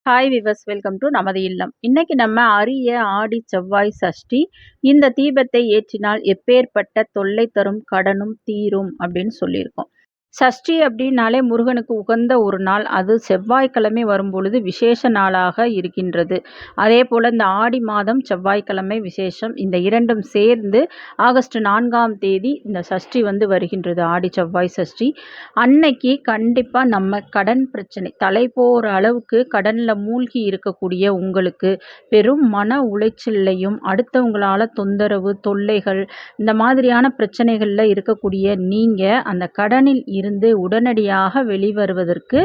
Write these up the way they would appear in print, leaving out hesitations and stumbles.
Hi viewers, welcome to நமது இல்லம். இன்னைக்கு நம்ம அரிய ஆடி செவ்வாய் சஷ்டி. இந்த தீபத்தை ஏற்றினால் எப்பேற்பட்ட தொல்லை தரும் கடனும் தீரும் அப்படின்னு சொல்லியிருக்கோம். சஷ்டி அப்படின்னாலே முருகனுக்கு உகந்த ஒரு நாள். அது செவ்வாய்க்கிழமை வரும்பொழுது விசேஷ நாளாக இருக்கின்றது. அதே போல் இந்த ஆடி மாதம் செவ்வாய்க்கிழமை விசேஷம். இந்த இரண்டும் சேர்ந்து ஆகஸ்ட் 4ஆம் தேதி இந்த சஷ்டி வருகின்றது. ஆடி செவ்வாய் சஷ்டி அன்னைக்கு கண்டிப்பாக நம்ம கடன் பிரச்சனை தலை போகிற அளவுக்கு கடனில் மூழ்கி இருக்கக்கூடிய உங்களுக்கு பெரும் மன உளைச்சல்லையும் அடுத்தவங்களால தொந்தரவு தொல்லைகள் இந்த மாதிரியான பிரச்சனைகளில் இருக்கக்கூடிய நீங்கள் அந்த கடனில் இருந்து உடனடியாக வெளிவருவதற்கு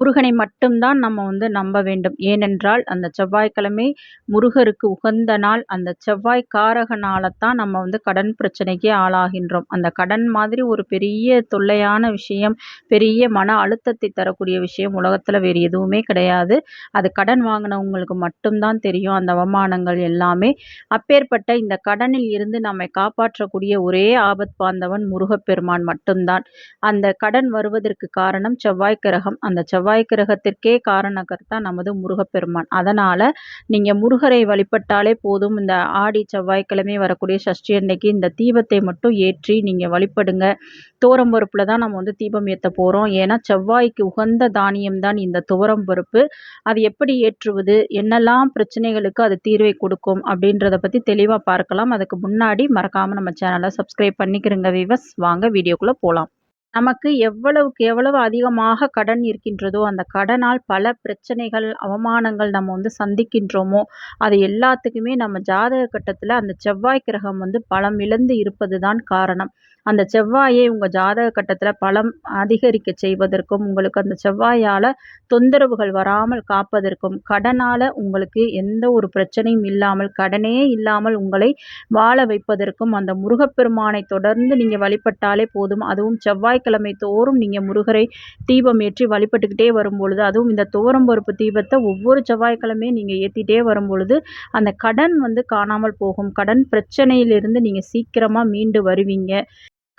முருகனை மட்டும்தான் நம்ம நம்ப வேண்டும். ஏனென்றால் அந்த செவ்வாய்க்கிழமை முருகருக்கு உகந்த நாள். அந்த செவ்வாய் காரக நாளைத்தான் நம்ம கடன் பிரச்சனைக்கே ஆளாகின்றோம். அந்த கடன் மாதிரி ஒரு பெரிய தொல்லையான விஷயம், பெரிய மன அழுத்தத்தை தரக்கூடிய விஷயம் உலகத்தில் வேறு எதுவுமே கிடையாது. அது கடன் வாங்கினவங்களுக்கு மட்டும்தான் தெரியும் அந்த அவமானங்கள் எல்லாமே. அப்பேற்பட்ட இந்த கடனில் இருந்து நம்மை காப்பாற்றக்கூடிய ஒரே ஆபத் பாந்தவன் முருகப்பெருமான் மட்டும்தான். அந்த கடன் வருவதற்கு காரணம் செவ்வாய் கிரகம். அந்த செவ்வாய் கிரகத்திற்கே காரணகர்த்தா நமது முருகப்பெருமான். அதனால நீங்க முருகரை வழிபட்டாலே போதும். இந்த ஆடி செவ்வாய்க்கிழமை வரக்கூடிய சஷ்டி அன்னைக்கு இந்த தீபத்தை மட்டும் ஏற்றி நீங்க வழிபடுங்க. துவரம் பருப்புல தான் நம்ம தீபம் ஏற்ற போறோம். ஏன்னா செவ்வாய்க்கு உகந்த தானியம் தான் இந்த துவரம் பருப்பு. அது எப்படி ஏற்றுவது, என்னெல்லாம் பிரச்சனைகளுக்கு அது தீர்வை கொடுக்கும் அப்படின்றத பத்தி தெளிவா பார்க்கலாம். அதுக்கு முன்னாடி மறக்காம நம்ம சேனலை சப்ஸ்கிரைப் பண்ணிக்கிறங்க வீவர்ஸ். வாங்க வீடியோக்குள்ள போலாம். நமக்கு எவ்வளவுக்கு எவ்வளவு அதிகமாக கடன் இருக்கின்றதோ அந்த கடனால் பல பிரச்சனைகள் அவமானங்கள் நம்ம சந்திக்கின்றோமோ அது எல்லாத்துக்குமே நம்ம ஜாதக கட்டத்தில் அந்த செவ்வாய் கிரகம் பலம் இழந்து இருப்பது தான் காரணம். அந்த செவ்வாயை உங்கள் ஜாதக கட்டத்தில் பலம் அதிகரிக்க செய்வதற்கும் உங்களுக்கு அந்த செவ்வாயால் தொந்தரவுகள் வராமல் காப்பதற்கும் கடனால் உங்களுக்கு எந்த ஒரு பிரச்சனையும் இல்லாமல் கடனே இல்லாமல் உங்களை வாழ வைப்பதற்கும் அந்த முருகப்பெருமானை தொடர்ந்து நீங்கள் வழிபட்டாலே போதும். அதுவும் செவ்வாய்க்கிழமை தோறும் நீங்கள் முருகரை தீபம் ஏற்றி வழிபட்டுக்கிட்டே வரும்பொழுது, அதுவும் இந்த துவரம் பருப்பு தீபத்தை ஒவ்வொரு செவ்வாய்க்கிழமையும் நீங்கள் ஏற்றிட்டே வரும்பொழுது அந்த கடன் காணாமல் போகும். கடன் பிரச்சனையிலிருந்து நீங்கள் சீக்கிரமாக மீண்டு வருவீங்க.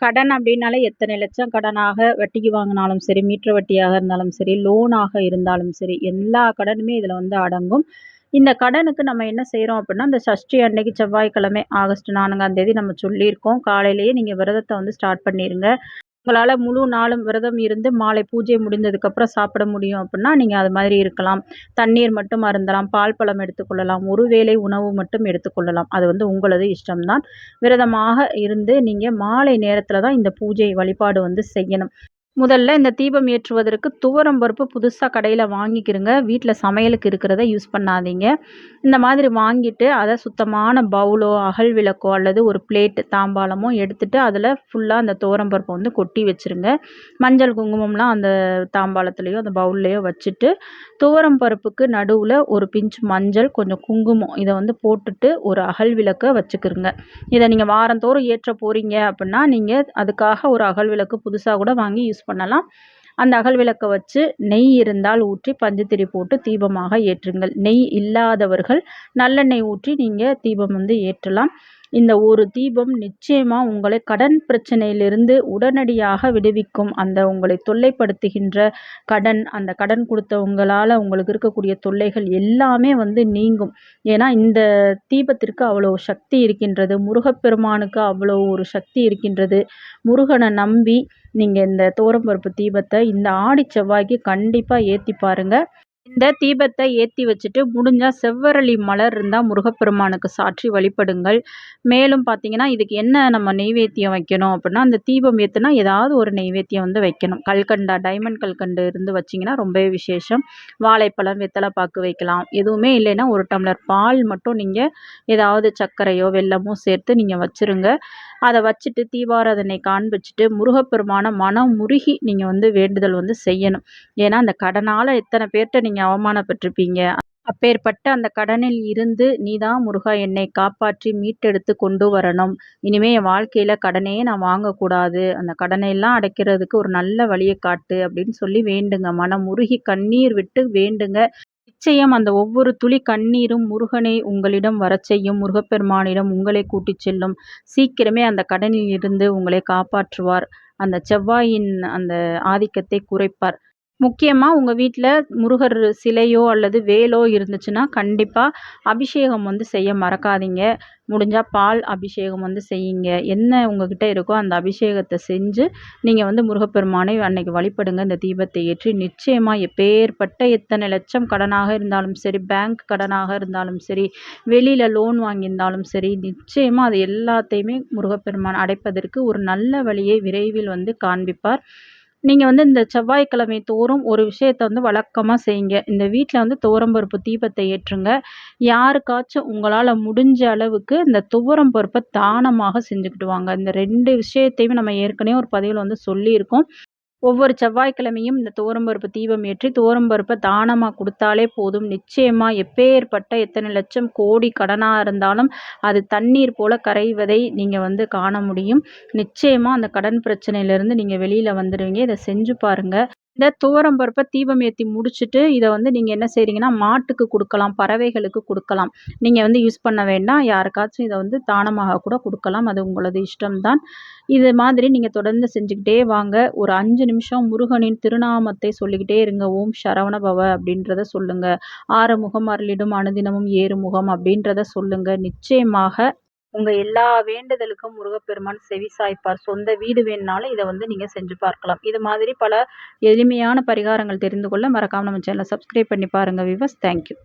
கடன் அப்படின்னாலே எத்தனை லட்சம் கடனாக வட்டிக்கு வாங்கினாலும் சரி, மீட்டர் வட்டியாக இருந்தாலும் சரி, லோனாக இருந்தாலும் சரி, எல்லா கடனுமே இதில் அடங்கும். இந்த கடனுக்கு நம்ம என்ன செய்கிறோம் அப்படின்னா, இந்த சஷ்டி அன்னைக்கு செவ்வாய்க்கிழமை ஆகஸ்ட் 4ஆம் தேதி நம்ம சொல்லியிருக்கோம். காலையிலேயே நீங்கள் விரதத்தை ஸ்டார்ட் பண்ணிடுங்க. உங்களால் முழு நாளும் விரதம் இருந்து மாலை பூஜை முடிந்ததுக்கப்புறம் சாப்பிட முடியும் அப்படின்னா நீங்கள் அது மாதிரி இருக்கலாம். தண்ணீர் மட்டும் அருந்தலாம், பால் பழம் எடுத்துக்கொள்ளலாம், ஒரு வேளை உணவு மட்டும் எடுத்துக்கொள்ளலாம். அது உங்களது இஷ்டம்தான். விரதமாக இருந்து நீங்கள் மாலை நேரத்தில் தான் இந்த பூஜை வழிபாடு செய்யணும். முதல்ல இந்த தீபம் ஏற்றுவதற்கு துவரம் பருப்பு புதுசாக கடையில் வாங்கிக்கிறங்க. வீட்டில் சமையலுக்கு இருக்கிறத யூஸ் பண்ணாதீங்க. இந்த மாதிரி வாங்கிட்டு அதை சுத்தமான பவுலோ அகல் விளக்கோ அல்லது ஒரு பிளேட்டு தாம்பாளமோ எடுத்துட்டு அதில் ஃபுல்லாக அந்த துவரம் பருப்பை கொட்டி வச்சுருங்க. மஞ்சள் குங்குமம்லாம் அந்த தாம்பாளத்துலேயோ அந்த பவுல்லையோ வச்சுட்டு துவரம் பருப்புக்கு நடுவில் ஒரு பிஞ்ச் மஞ்சள் கொஞ்சம் குங்குமம் இதை போட்டுட்டு ஒரு அகல் விளக்கை வச்சுக்கிறங்க. இதை நீங்கள் வாரந்தோறும் ஏற்ற போகிறீங்க அப்படின்னா நீங்கள் அதுக்காக ஒரு அகல் விளக்கு புதுசாக கூட வாங்கி யூஸ் பண்ணலாம். அந்த அகல் விளக்கை வச்சு நெய் இருந்தால் ஊற்றி பஞ்சுத்திரி போட்டு தீபமாக ஏற்றுங்கள். நெய் இல்லாதவர்கள் நல்லெண்ணெய் ஊற்றி நீங்கள் தீபம் ஏற்றலாம். இந்த ஒரு தீபம் நிச்சயமாக உங்களை கடன் பிரச்சனையிலிருந்து உடனடியாக விடுவிக்கும். அந்த உங்களை தொல்லைப்படுத்துகின்ற கடன், அந்த கடன் கொடுத்தவங்களால் உங்களுக்கு இருக்கக்கூடிய தொல்லைகள் எல்லாமே நீங்கும். ஏன்னா இந்த தீபத்திற்கு அவ்வளோ சக்தி இருக்கின்றது. முருகப்பெருமானுக்கு அவ்வளோ ஒரு சக்தி இருக்கின்றது. முருகனை நம்பி நீங்கள் இந்த துவரம்பருப்பு தீபத்தை இந்த ஆடி செவ்வாய்க்கு கண்டிப்பாக ஏற்றி பாருங்கள். இந்த தீபத்தை ஏற்றி வச்சுட்டு முடிஞ்சால் செவ்வரளி மலர் இருந்தால் முருகப்பெருமானுக்கு சாற்றி வழிபடுங்கள். மேலும் பார்த்தீங்கன்னா இதுக்கு என்ன நம்ம நெய்வேத்தியம் வைக்கணும் அப்படின்னா, அந்த தீபம் ஏற்றுனா ஏதாவது ஒரு நெய்வேத்தியம் வைக்கணும். கல்கண்டா டைமண்ட் கல்கண்டு இருந்து வச்சிங்கன்னா ரொம்பவே விசேஷம். வாழைப்பழம் வெத்தலை பாக்கு வைக்கலாம். எதுவுமே இல்லைன்னா ஒரு டம்ளர் பால் மட்டும் நீங்கள் ஏதாவது சர்க்கரையோ வெல்லமோ சேர்த்து நீங்கள் வச்சுருங்க. அதை வச்சுட்டு தீபாராதனை காண்பிச்சுட்டு முருகப்பெருமான மனம் முருகி நீங்கள் வேண்டுதல் செய்யணும். ஏன்னா அந்த கடனால் எத்தனை பேர்கிட்ட நீங்கள் அவமானப்பட்டிருப்பீங்க. அப்பேற்பட்ட அந்த கடனில் இருந்து நீதான் முருகா என்னை காப்பாற்றி மீட்டெடுத்து கொண்டு வரணும். இனிமே என் வாழ்க்கையில கடனே நான் வாங்கக்கூடாது. அந்த கடனை எல்லாம் அடைக்கிறதுக்கு ஒரு நல்ல வழியை காட்டு அப்படின்னு சொல்லி வேண்டுங்க. மனம் உருகி கண்ணீர் விட்டு வேண்டுங்க. நிச்சயம் அந்த ஒவ்வொரு துளி கண்ணீரும் முருகனை உங்களிடம் வரச் செய்யும். முருகப்பெருமானிடம் உங்களை கூட்டிச் செல்லும். சீக்கிரமே அந்த கடனில் இருந்து உங்களை காப்பாற்றுவார். அந்த செவ்வாயின் அந்த ஆதிக்கத்தை குறைப்பார். முக்கியமா உங்க வீட்ல முருகர் சிலையோ அல்லது வேலோ இருந்துச்சுன்னா, கண்டிப்பா அபிஷேகம் வந்து செய்ய மறக்காதீங்க. முடிஞ்சா பால் அபிஷேகம் வந்து செய்யுங்க. என்ன உங்ககிட்ட இருக்கோ அந்த அபிஷேகத்த செஞ்சு, நீங்க வந்து முருகப்பெருமானை அன்னைக்கு வழிபடுங்க. இந்த தீபத்தை ஏற்றி நிச்சயமா எப்பேர்ப்பட்ட எத்தனை லட்சம் கடனாக இருந்தாலும் சரி, பேங்க் கடனாக இருந்தாலும் சரி, வெளியில லோன் வாங்கியிருந்தாலும் சரி, நிச்சயமா அது எல்லாத்தையுமே முருகப்பெருமான் அடைப்பதற்கு ஒரு நல்ல வழியை விரைவில் வந்து காண்பிப்பார். நீங்க வந்து இந்த செவ்வாய்க்கிழமை தோறும் ஒரு விஷயத்த வந்து வழக்கமா செய்யுங்க. இந்த வீட்ல வந்து துவரம் பருப்பு தீபத்தை ஏற்றுங்க. யாருக்காச்சும் உங்களால முடிஞ்ச அளவுக்கு இந்த துவரம் பருப்ப தானமாக செஞ்சுக்கிட்டு வாங்க. இந்த 2 விஷயத்தையுமே நம்ம ஏற்கனவே ஒரு பதிவுல வந்து சொல்லியிருக்கோம். ஒவ்வொரு செவ்வாய்க்கிழமையும் இந்த துவரம் பருப்பு தீபம் ஏற்றி துவரம் பருப்ப தானமா குடுத்தாலே போதும். நிச்சயமா எப்பேர்ப்பட்ட எத்தனை லட்சம் கோடி கடனா இருந்தாலும், அது தண்ணீர் போல கரைவதை நீங்க வந்து காண முடியும். நிச்சயமா அந்த கடன் பிரச்சனையிலிருந்து நீங்க வெளியில வந்துருவீங்க. இத செஞ்சு பாருங்க. இந்த துவரம் பருப்ப தீபம் ஏத்தி முடிச்சுட்டு, இத வந்து நீங்க என்ன செய்றீங்கன்னா, மாட்டுக்கு குடுக்கலாம், பறவைகளுக்கு குடுக்கலாம். நீங்க வந்து யூஸ் பண்ண வேண்டாம். யாருக்காச்சும் இத வந்து தானமாக கூட குடுக்கலாம். அது உங்களது இஷ்டம் தான். இது மாதிரி நீங்க தொடர்ந்து செஞ்சுக்கிட்டே வாங்க. ஒரு 5 நிமிஷம் முருகனின் திருநாமத்தை சொல்லிக்கிட்டே இருங்க. ஓம் சரவண பவ அப்படின்றத சொல்லுங்க. ஆறுமுகம் அருளிடும் அனுதினமும் ஏறுமுகம் அப்படின்றத சொல்லுங்க. நிச்சயமாக உங்க எல்லா வேண்டுதலுக்கும் முருகப்பெருமான் செவி சாய்ப்பார். சொந்த வீடு வேணுனாலும் இத வந்து நீங்க செஞ்சு பார்க்கலாம். இது மாதிரி பல எளிமையான பரிகாரங்கள் தெரிந்து கொள்ள மறக்காம நம்ம சேனல சப்ஸ்கிரைப் பண்ணி பாருங்க வியூவர்ஸ். Thank you.